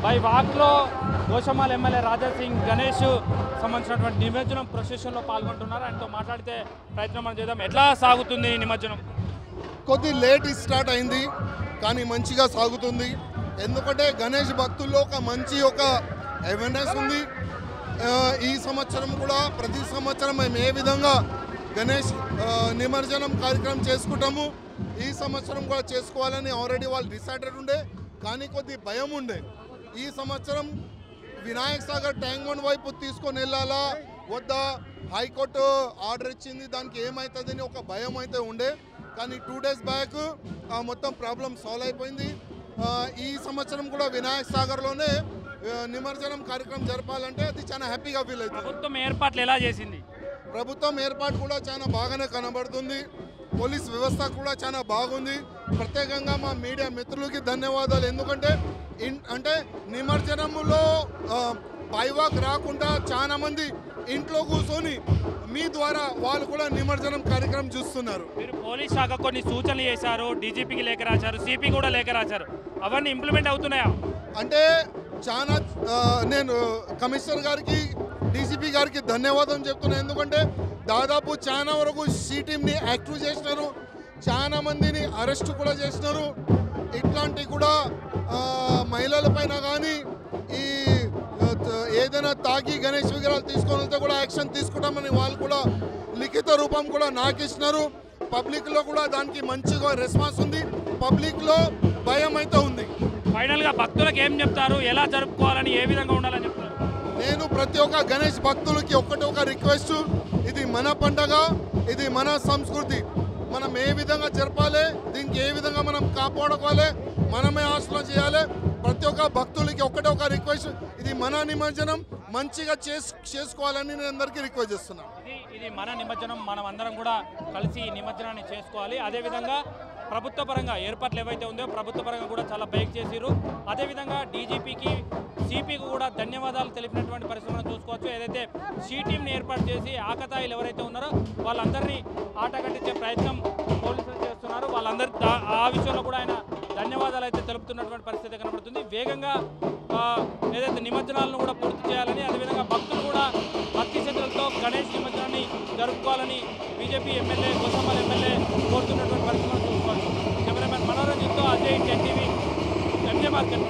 By వాక్లో Goshamahal MLA Raja Singh Ganesh సంబంధించినటువంటి నిమజ్జనం ప్రొసెషన్లో పాల్గొంటున్నారు. ఆయనతో మాట్లాడితే ప్రయత్నం మనం చేద్దాం. ఎట్లా సాగుతుంది నిమజ్జనం? కొద్ది లేట్ స్టార్ట్ అయింది కానీ మంచిగా సాగుతుంది. ఎందుకంటే గణేష్ భక్తుల్లో ఒక మంచి అవేర్నెస్ ఉంది. ఈ సంవత్సరం కూడా ప్రతి సంవత్సరం మేము ఏ విధంగా గణేష్ నిమజ్జనం కార్యక్రమం చేసుకుంటాము, ఈ సంవత్సరం కూడా చేసుకోవాలని ఆల్రెడీ వాళ్ళు డిసైడెడ్ ఉండే, కానీ కొద్ది భయం ఉండే. ఈ సంవత్సరం వినాయక్ సాగర్ ట్యాంక్ బండ్ వైపు తీసుకొని వెళ్ళాలా వద్దా, హైకోర్టు ఆర్డర్ ఇచ్చింది, దానికి ఏమవుతుందని ఒక భయం అయితే ఉండే. కానీ 2 days బ్యాక్ మొత్తం ప్రాబ్లం సాల్వ్ అయిపోయింది. ఈ సంవత్సరం కూడా వినాయక్ సాగర్లోనే నిమజ్జనం కార్యక్రమం జరపాలంటే అది చాలా హ్యాపీగా ఫీల్ అవుతుంది. ప్రభుత్వం ఏర్పాట్లు ఎలా చేసింది? ప్రభుత్వం ఏర్పాటు కూడా చాలా బాగానే కనబడుతుంది. పోలీస్ వ్యవస్థ కూడా చాలా బాగుంది. ప్రత్యేకంగా మా మీడియా మిత్రులకి ధన్యవాదాలు. ఎందుకంటే నిమజ్జనంలో పైవాక్ రాకుండా చాలా మంది ఇంట్లో కూర్చొని మీ ద్వారా వాళ్ళు కూడా నిమజ్జనం కార్యక్రమం చూస్తున్నారు. మీరు పోలీస్ శాఖ కొన్ని సూచనలు చేశారు, డీజీపీకి లేఖ రాశారు, సిపి కూడా లేఖ రాశారు, అవన్నీ ఇంప్లిమెంట్ అవుతున్నాయా? అంటే చాలా నేను కమిషనర్ గారికి, డీజీపీ గారికి ధన్యవాదం చెప్తున్నాను. ఎందుకంటే దాదాపు చాలా వరకు సి టీమ్ని యాక్టివ్ చేసినారు, చాలా మందిని అరెస్ట్ కూడా చేసినారు. ఇట్లాంటి కూడా మహిళల పైన కానీ ఈ ఏదైనా తాగి గణేష్ విగ్రహాలు తీసుకొని వెళ్తే కూడా యాక్షన్ తీసుకుంటామని వాళ్ళు కూడా లిఖిత రూపం కూడా నాకు ఇచ్చినారు. పబ్లిక్లో కూడా దానికి మంచిగా రెస్పాన్స్ ఉంది, పబ్లిక్లో భయం అయితే ఉంది. ఫైనల్గా భక్తులకు ఏం చెప్తారు, ఎలా జరుపుకోవాలని, ఏ విధంగా ఉండాలని చెప్తారు? నేను ప్రతి ఒక్క గణేష్ భక్తులకి ఒక రిక్వెస్ట్, ఇది మన పండగ, ఇది మన సంస్కృతి, మనం ఏ విధంగా జరపాలి, దీనికి ఏ విధంగా మనం కాపాడుకోవాలి, మనమే ఆచరణ చేయాలి. ప్రతి ఒక్క భక్తులకి ఒక రిక్వెస్ట్, ఇది మన నిమజ్జనం మంచిగా చేసుకోవాలని నేను అందరికీ రిక్వెస్ట్ చేస్తున్నాను. ఇది మన నిమజ్జనం, మనం అందరం కూడా కలిసి ఈ నిమజ్జనాన్ని చేసుకోవాలి. అదేవిధంగా ప్రభుత్వ పరంగా ఏర్పాట్లు ఏవైతే ఉందో ప్రభుత్వ పరంగా కూడా చాలా బైక్ చేసిరు. అదేవిధంగా డీజీపీకి, సిపికి కూడా ధన్యవాదాలు తెలిపినటువంటి పరిస్థితులను చూసుకోవచ్చు. ఏదైతే సి టీంని ఏర్పాటు చేసి ఆకతాయిలు ఎవరైతే ఉన్నారో వాళ్ళందరినీ ఆట కట్టించే ప్రయత్నం పోలీసులు చేస్తున్నారు. వాళ్ళందరి ఆ విషయంలో కూడా ఆయన ధన్యవాదాలు అయితే తెలుపుతున్నటువంటి పరిస్థితి కనబడుతుంది. వేగంగా ఏదైతే నిమజ్జనాలను కూడా పూర్తి చేయాలని, అదేవిధంగా భక్తులు కూడా భక్తి శ్రద్ధలతో గణేష్ నిమజ్జనాన్ని జరుపుకోవాలని బీజేపీ ఎమ్మెల్యే గోషమాల్ ఎమ్మెల్యే కోరుతున్నటువంటి పరిస్థితులను చూసుకోవచ్చు. కెమెరామెన్ మనోరంజన్తో అజయ్, 10 TV, ఎంజే మార్కెట్.